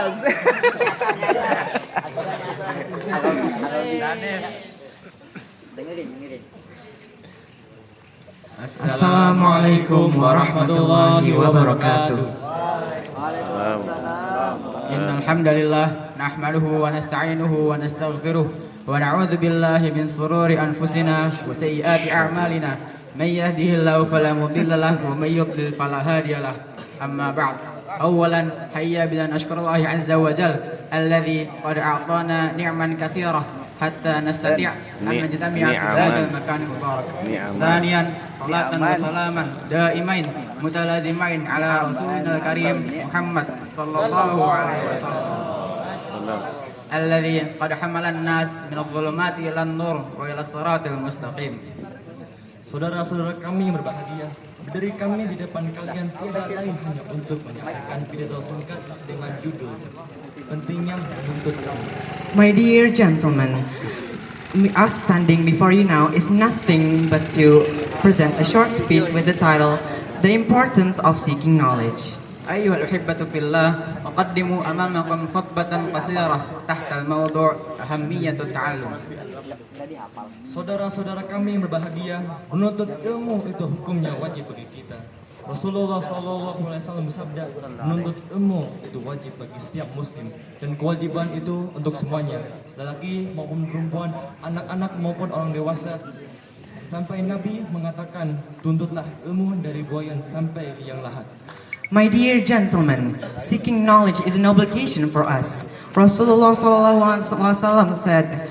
Ustaz. Assalamualaikum warahmatullahi wabarakatuh. Innal hamdalillah nahmaduhu wa nasta'inuhu wa nastaghfiruh wa na'udzu billahi min shururi anfusina wa sayyiati a'malina. May yahdihillahu fala mudilla lahu wa may yudlil fala hadiya lahu. Amma ba'd. Awalan hayya bilan ashkurallahi 'azza wa jalla alladzi qad a'tana ni'man katsirah hatta nastati' an najtami'a fi hadzal makan mubarak. Thaniyan salatan wa salaman daimain mutalazimain ala rasulina karim Muhammad sallallahu alaihi wasallam alladzi qad hamala an-nas min adh-dhulumati ila an-nur wa ila as-siratil mustaqim. Saudara-saudara kami yang berbahagia, berdiri kami di depan kalian tiada lain hanya untuk menyampaikan pidato singkat dengan judul Pentingnya Menuntut Ilmu. My dear gentlemen, us standing before you now is nothing but to present a short speech with the title, The Importance of Seeking Knowledge. أيها الأحبة في الله أقدم أمامكم خطبة قصيرة تحت الموضوع أهمية التعلم. Saudara-saudara kami yang berbahagia, menuntut ilmu itu hukumnya wajib bagi kita. Rasulullah SAW bersabda, menuntut ilmu itu wajib bagi setiap muslim dan kewajiban itu untuk semuanya, lelaki maupun perempuan, anak-anak maupun orang dewasa. Sampai Nabi mengatakan, tuntutlah ilmu dari buayan sampai liang lahat. My dear gentlemen, seeking knowledge is an obligation for us. Rasulullah SAW said,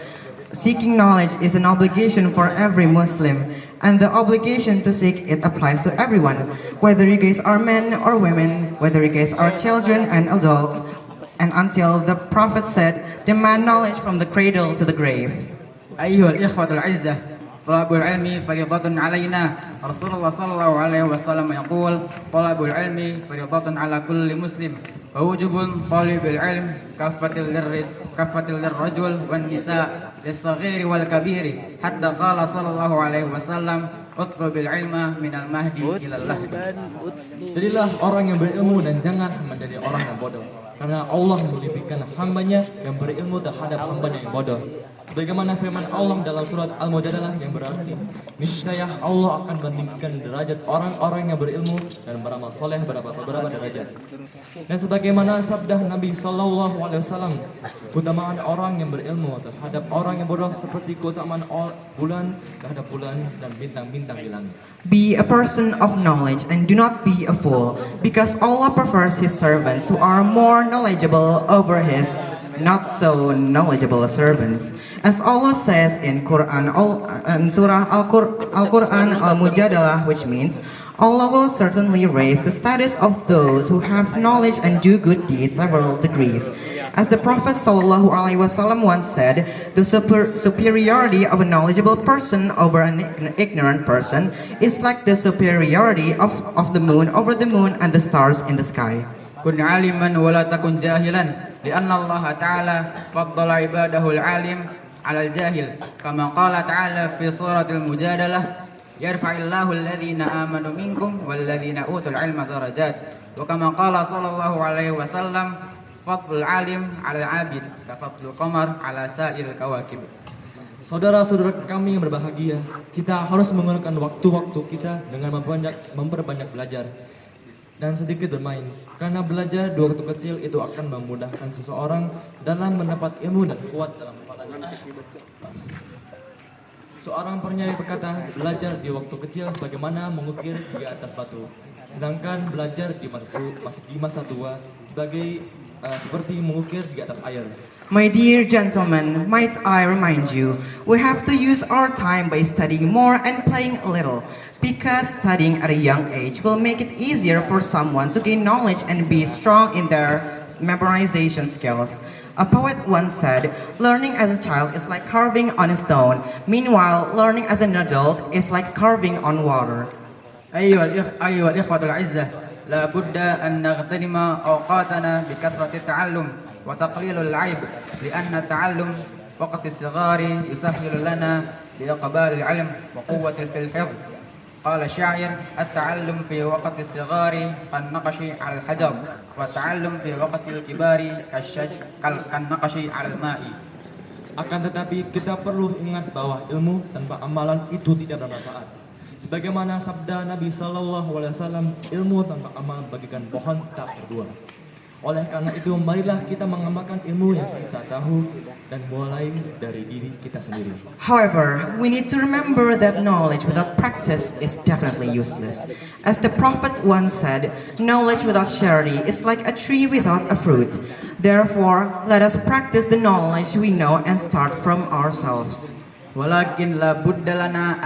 seeking knowledge is an obligation for every Muslim, and the obligation to seek it applies to everyone, whether you guys are men or women, whether you guys are children and adults, and until the Prophet said, demand knowledge from the cradle to the grave. أيها الإخوة الأعزة طلب العلم فريضة علينا. رسول الله صلى الله عليه وسلم يقول طلب العلم فريضة على كل مسلم ووجب طالب العلم كافة للرجل والنساء للصغير والكبير حتى قال صلى الله عليه وسلم اطلب العلم من المهدي إلى اللهد. Jadilah orang yang berilmu dan jangan menjadi orang yang bodoh, karena Allah melebihkan hambanya yang berilmu terhadap hambanya yang bodoh. Sebagaimana firman Allah dalam surat Al-Mujadalah yang berarti, niscaya Allah akan meninggikan derajat orang-orang yang berilmu dan beramal soleh beberapa derajat. Dan sebagaimana sabda Nabi SAW, keutamaan orang yang berilmu terhadap orang yang bodoh seperti keutamaan bulan terhadap bulan dan bintang-bintang di langit. Be a person of knowledge and do not be a fool, because Allah prefers His servants who are more knowledgeable over His not so knowledgeable servants. As Allah says in Surah Al-Quran Al-Mujadalah, which means Allah will certainly raise the status of those who have knowledge and do good deeds several degrees. As the Prophet ﷺ once said, the superiority of a knowledgeable person over an ignorant person is like the superiority of the moon over the moon and the stars in the sky. كن عالما ولا تكن جاهلا لأن الله تعالى فضل عباده العالم على الجاهل كما قال تعالى في سورة المجادلة يرفع الله الذين آمنوا منكم والذين أوتوا العلم درجات وكما قال صلى الله عليه وسلم فضل العالم على العابد كفضل القمر على سائر الكواكب. Saudara-saudara kami yang berbahagia, kita harus menggunakan waktu-waktu kita dengan memperbanyak belajar dan sedikit bermain, karena belajar di waktu kecil itu akan memudahkan seseorang dalam mendapat ilmu dan kuat dalam kepalanya. Seorang penyair berkata, belajar di waktu kecil bagaimana mengukir di atas batu, sedangkan belajar di masa tua seperti mengukir di atas air. My dear gentlemen, might I remind you, we have to use our time by studying more and playing a little, because studying at a young age will make it easier for someone to gain knowledge and be strong in their memorization skills. A poet once said, learning as a child is like carving on a stone, meanwhile learning as an adult is like carving on water. أيها الإخوة الأعزة لا بد أن نغتنم أوقاتنا بكثرة التعلم وتقليل العيب لأن التعلم وقت الصغار يسهل لنا بإقبال العلم وقوة في الحفظ قال الشاعر التعلم في وقت الصغار كالنقش على الحجر والتعلم في وقت الكبار كالنقش على الماء. Akan tetapi kita perlu ingat bahwa ilmu tanpa amalan itu tidak bermanfaat. Sebagaimana sabda Nabi Sallallahu Alaihi Wasallam, ilmu tanpa amal bagikan pohon tak berbuah. Oleh karena itu, marilah kita mengamalkan ilmu yang kita tahu dan mulai dari diri kita sendiri. However, we need to remember that knowledge without practice is definitely useless. As the Prophet once said, knowledge without charity is like a tree without a fruit. Therefore, let us practice the knowledge we know and start from ourselves. ولكن لا بد لنا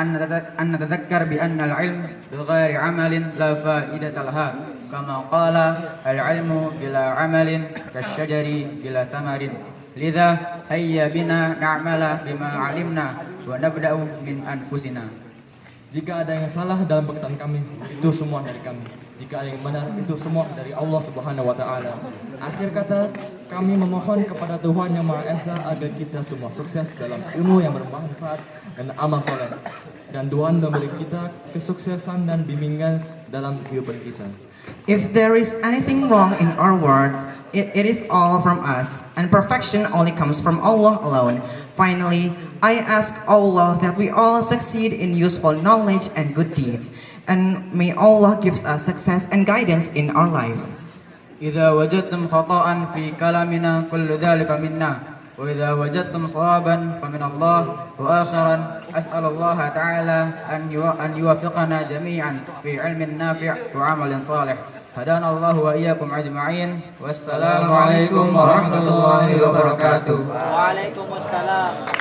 أن نتذكر بأن العلم بغير عمل لا فائدة لها كما قال العلم بلا عمل كالشجر بلا ثمر لذا هيا بنا نعمل بما علمنا ونبدأ من أنفسنا. Jika ada yang salah dalam perkataan kami, itu semua dari kami. Jika ada yang benar, itu semua dari Allah Subhanahu wa taala. Akhir kata, kami memohon kepada Tuhan Yang Maha Esa agar kita semua sukses dalam ilmu yang bermanfaat dan amal soleh. Dan Tuhan memberi kita kesuksesan dan bimbingan dalam kehidupan kita. If there is anything wrong in our words, it is all from us, and perfection only comes from Allah alone. Finally, I ask Allah that we all succeed in useful knowledge and good deeds, and may Allah give us success and guidance in our life. إذا وجدتم خطأ في كلامنا كل ذلك منا وإذا وجدتم صوابا فمن الله. وآخرا أسأل الله تعالى أن يوفقنا جميعا في علم نافع وعمل صالح. هدانا الله وإياكم أجمعين والسلام عليكم ورحمة الله وبركاته. Waalaikumsalam.